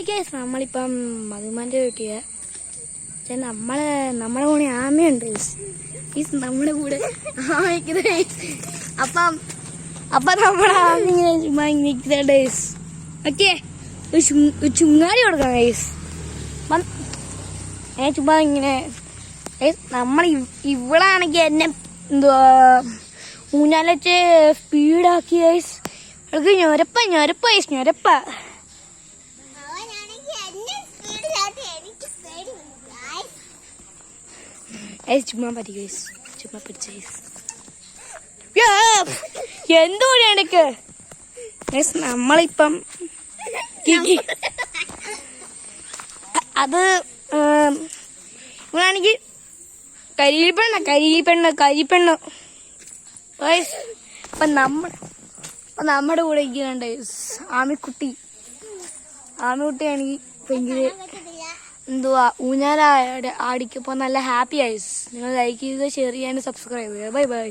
Guys നമ്മളിപ്പം മധുമാൻ്റെ വീട്ടിൽ നമ്മളെ കൂടെ ആമയുണ്ട് ഗൈസ് നമ്മുടെ കൂടെ ആമയ്ക്കുന്നത് അപ്പം നമ്മുടെ ആമ ഇങ്ങനെ ചുമ്മാ നിൽക്കുന്നുണ്ട് ഗൈസ്. ഓക്കെ ചുങ്ങാടി കൊടുക്കാം ഗൈസ്. ചുമ്മാ ഇങ്ങനെ നമ്മൾ ഇവളാണെങ്കിൽ എന്നെ എന്തുവാ ഊഞ്ഞാലച്ച് സ്പീഡാക്കി ഗൈസ്. അവൾക്ക് ഞൊരപ്പ ചുമ്മാ പറ്റി ഗൈസ്. ചുമ്മാ പിടിച്ച ഗൈസ്. എന്തോടെ ഇടയ്ക്ക് ഗൈസ് നമ്മളിപ്പം അത് ഇവളാണെങ്കിൽ കരിപ്പെണ്ണ് ഗൈസ്. അപ്പം നമ്മുടെ കൂടെ ഇരിക്കുന്നുണ്ട് ആമിക്കുട്ടിയാണെങ്കിൽ ഭയങ്കര എന്തുവാ ഊഞ്ഞാല ആടിക്കപ്പോൾ നല്ല ഹാപ്പി ആയിസ്. നിങ്ങൾ ലൈക്ക് ചെയ്യുക, ഷെയർ ചെയ്യാനും സബ്സ്ക്രൈബ് ചെയ്യുക. ബൈ.